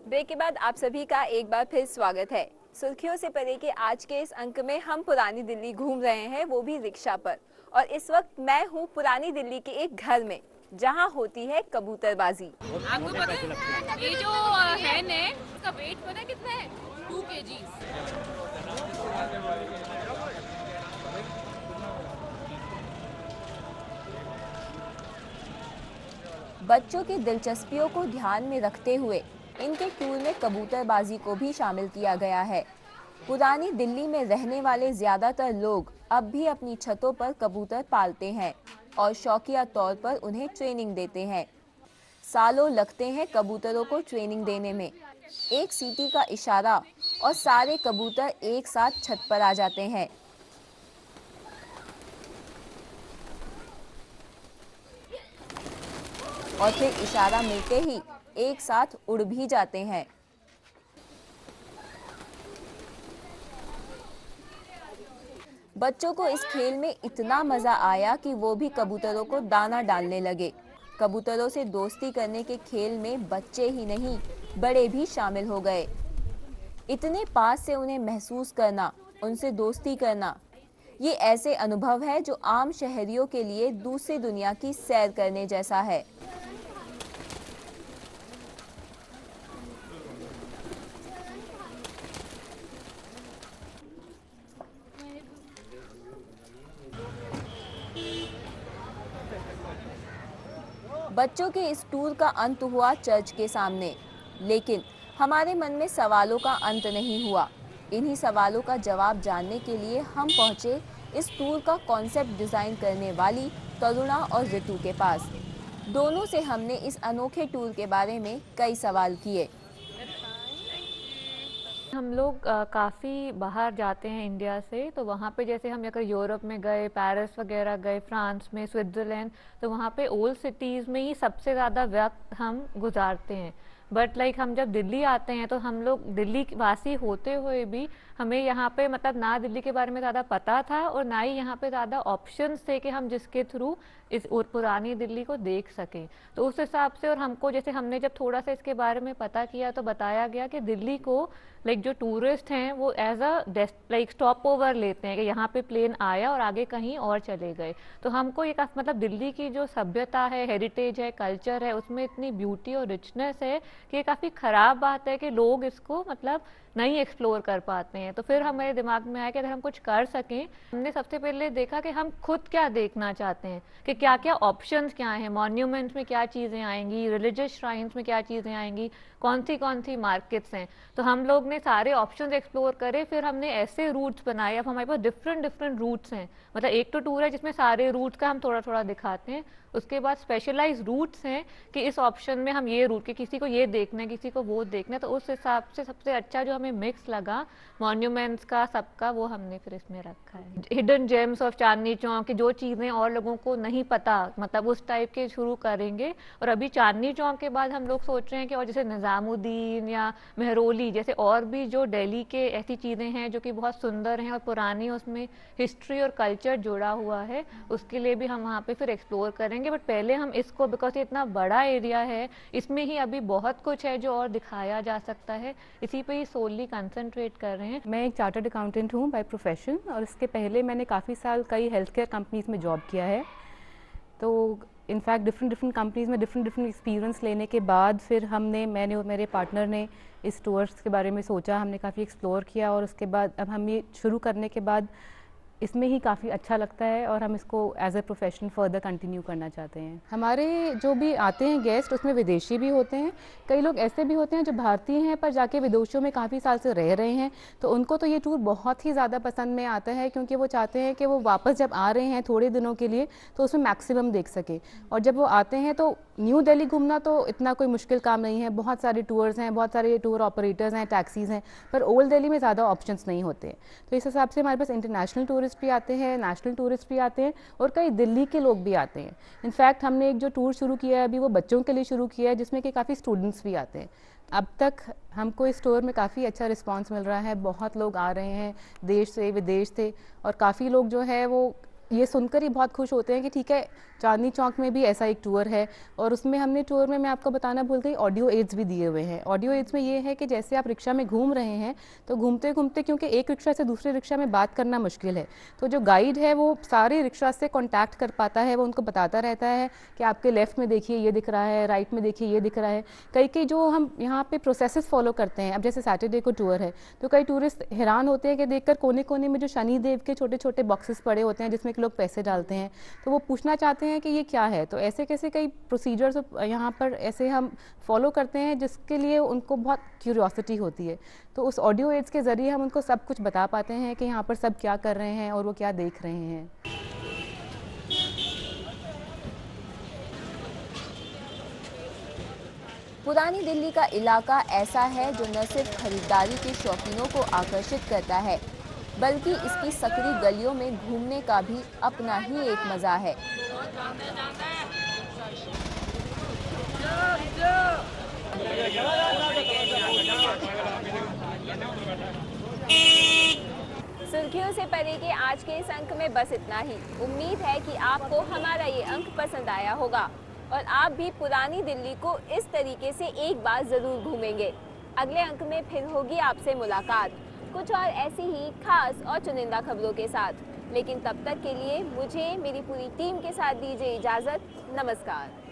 Break के बाद आप सभी का एक बार फिर स्वागत है। सुर्खियों से परे के आज के इस अंक में हम पुरानी दिल्ली घूम रहे हैं, वो भी रिक्शा पर। और इस वक्त मैं हूँ पुरानी दिल्ली के एक घर में जहाँ होती है कबूतरबाजी। आपको पता है ये जो हैन है उसका वेट पता है कितना है? 2 kg। बच्चों की दिलचस्पियों को ध्यान में रखते हुए इनके टूर में कबूतरबाजी को भी शामिल किया गया है। पुरानी दिल्ली में रहने वाले ज्यादातर लोग अब भी अपनी छतों पर कबूतर पालते हैं और शौकिया तौर पर उन्हें ट्रेनिंग देते हैं। सालों लगते हैं कबूतरों को ट्रेनिंग देने में। एक सीटी का इशारा और सारे कबूतर एक साथ छत पर आ जाते हैं। और फिर इशारा मिलते ही एक साथ उड़ भी जाते हैं। बच्चों को इस खेल में इतना मजा आया कि वो भी कबूतरों को दाना डालने लगे। कबूतरों से दोस्ती करने के खेल में बच्चे ही नहीं, बड़े भी शामिल हो गए। इतने पास से उन्हें महसूस करना, उनसे दोस्ती करना, ये ऐसे अनुभव है जो आम शहरियों के लिए दूसरी दुनिया की सैर करने जैसा है। बच्चों के इस टूर का अंत हुआ चर्च के सामने, लेकिन हमारे मन में सवालों का अंत नहीं हुआ। इन्हीं सवालों का जवाब जानने के लिए हम पहुंचे इस टूर का कॉन्सेप्ट डिजाइन करने वाली करुणा और रितु के पास। दोनों से हमने इस अनोखे टूर के बारे में कई सवाल किए। हम लोग काफ़ी बाहर जाते हैं इंडिया से, तो वहाँ पे जैसे हम अगर यूरोप में गए, पेरिस वगैरह गए, फ्रांस में, स्विट्ज़रलैंड, तो वहाँ पे ओल्ड सिटीज़ में ही सबसे ज़्यादा वक्त हम गुजारते हैं। बट हम जब दिल्ली आते हैं तो हम लोग दिल्ली वासी होते हुए भी हमें यहाँ पे मतलब ना दिल्ली के बारे में ज़्यादा पता था और ना ही यहाँ पे ज़्यादा ऑप्शंस थे कि हम जिसके थ्रू इस पुरानी दिल्ली को देख सकें। तो उस हिसाब से और हमको जैसे हमने जब थोड़ा सा इसके बारे में पता किया तो बताया गया कि दिल्ली को जो टूरिस्ट हैं वो एज अ स्टॉप ओवर लेते हैं कि यहाँ पे प्लेन आया और आगे कहीं और चले गए। तो हमको ये मतलब दिल्ली की जो सभ्यता है, हेरिटेज है, कल्चर है, उसमें इतनी ब्यूटी और रिचनेस है कि ये काफ़ी ख़राब बात है कि लोग इसको नहीं एक्सप्लोर कर पाते हैं। तो फिर हमारे दिमाग में आया कि अगर हम कुछ कर सकें, हमने सबसे पहले देखा कि हम खुद क्या देखना चाहते हैं, कि क्या क्या ऑप्शंस क्या हैं, मॉन्यूमेंट्स में क्या चीज़ें आएंगी, रिलीजियस श्राइन्स में क्या चीज़ें आएंगी, कौन सी मार्केट्स हैं। तो हम लोग ने सारे ऑप्शंस एक्सप्लोर करे, फिर हमने ऐसे रूट्स बनाए। अब हमारे पास डिफरेंट रूट्स हैं, एक तो टूर है जिसमें सारे रूट्स का हम थोड़ा थोड़ा दिखाते हैं। उसके बाद स्पेशलाइज रूट्स हैं कि इस ऑप्शन में हम ये रूट के किसी को ये देखना है, किसी को वो देखना है। तो उस हिसाब से सबसे अच्छा जो हमें मिक्स लगा मॉन्यूमेंट्स का सबका, वो हमने फिर इसमें रखा है। Hidden gems of Chandni Chowk की जो चीज़ें और लोगों को नहीं पता, उस टाइप के शुरू करेंगे। और अभी चांदनी चौक के बाद हम लोग सोच रहे हैं कि और जैसे निज़ामुद्दीन या मेहरोली जैसे और भी जो दिल्ली के ऐसी चीज़ें हैं जो कि बहुत सुंदर हैं और पुरानी, उसमें हिस्ट्री और कल्चर जुड़ा हुआ है, उसके लिए भी हम वहाँ पे फिर एक्सप्लोर करेंगे। बट पहले हम इसको, बिकॉज ये इतना बड़ा एरिया है, इसमें ही अभी बहुत कुछ है जो और दिखाया जा सकता है, इसी पे ही सोली कंसंट्रेट कर रहे हैं। मैं एक चार्टर्ड अकाउंटेंट हूँ बाय प्रोफेशन, और इसके पहले मैंने काफ़ी साल कई हेल्थ केयर कंपनीज़ में जॉब किया है। तो इनफैक्ट डिफरेंट कंपनीज़ में डिफरेंट एक्सपीरियंस लेने के बाद फिर मैंने और मेरे पार्टनर ने इस टूर्स के बारे में सोचा, हमने काफ़ी एक्सप्लोर किया, और उसके बाद अब हम ये शुरू करने के बाद इसमें ही काफ़ी अच्छा लगता है और हम इसको as a profession further continue करना चाहते हैं। हमारे जो भी आते हैं गेस्ट, उसमें विदेशी भी होते हैं, कई लोग ऐसे भी होते हैं जो भारतीय हैं पर जाके विदेशों में काफ़ी साल से रह रहे हैं। तो उनको तो ये टूर बहुत ही ज़्यादा पसंद में आता है, क्योंकि वो चाहते हैं कि वो वापस जब आ रहे हैं थोड़े दिनों के लिए तो उसमें मैक्सिमम देख सके। और जब वो आते हैं तो न्यू दिल्ली घूमना तो इतना कोई मुश्किल काम नहीं है, बहुत सारे टूर्स हैं, बहुत सारे टूर ऑपरेटर्स हैं, टैक्सीज़ हैं, पर ओल्ड दिल्ली में ज़्यादा ऑप्शंस नहीं होते। तो इस हिसाब से हमारे पास इंटरनेशनल टूरिस्ट भी आते हैं, नेशनल टूरिस्ट भी आते हैं, और कई दिल्ली के लोग भी आते हैं। इनफैक्ट हमने एक जो टूर शुरू किया है अभी, वो बच्चों के लिए शुरू किया है, जिसमें कि काफ़ी स्टूडेंट्स भी आते हैं। अब तक हमको इस टूर में काफ़ी अच्छा रिस्पांस मिल रहा है, बहुत लोग आ रहे हैं देश से, विदेश से, और काफ़ी लोग जो है वो ये सुनकर ही बहुत खुश होते हैं कि ठीक है, चांदनी चौक में भी ऐसा एक टूर है। और उसमें हमने टूर में, मैं आपको बताना भूल गई, ऑडियो एड्स भी दिए हुए हैं। ऑडियो एड्स में ये है कि जैसे आप रिक्शा में घूम रहे हैं, तो घूमते घूमते, क्योंकि एक रिक्शा से दूसरे रिक्शा में बात करना मुश्किल है, तो जो गाइड है वो सारे रिक्शा से कॉन्टैक्ट कर पाता है, वो उनको बताता रहता है कि आपके लेफ़्ट में देखिए ये दिख रहा है, राइट में देखिए ये दिख रहा है। कई जो हम यहाँ पे प्रोसेसेस फॉलो करते हैं, अब जैसे सैटरडे को टूर है तो कई टूरिस्ट हैरान होते हैं कि देखकर कोने कोने में जो शनि देव के छोटे छोटे बॉक्सेस पड़े होते हैं जिसमें कि लोग पैसे डालते हैं, तो वो पूछना चाहते हैं कि ये क्या है। तो ऐसे कैसे कई प्रोसीजर्स यहाँ पर ऐसे हम फॉलो करते हैं जिसके लिए उनको बहुत क्यूरियोसिटी होती है। तो उस ऑडियो एड्स के ज़रिए हम उनको सब कुछ बता पाते हैं कि यहाँ पर सब क्या कर रहे हैं और वो क्या देख रहे हैं। पुरानी दिल्ली का इलाका ऐसा है जो न सिर्फ खरीदारी के शौकीनों को आकर्षित करता है, बल्कि इसकी सकरी गलियों में घूमने का भी अपना ही एक मज़ा है। सुर्खियों से परे के आज के इस अंक में बस इतना ही। उम्मीद है कि आपको हमारा ये अंक पसंद आया होगा और आप भी पुरानी दिल्ली को इस तरीके से एक बार ज़रूर घूमेंगे। अगले अंक में फिर होगी आपसे मुलाकात, कुछ और ऐसी ही खास और चुनिंदा खबरों के साथ। लेकिन तब तक के लिए मुझे मेरी पूरी टीम के साथ दीजिए इजाज़त। नमस्कार।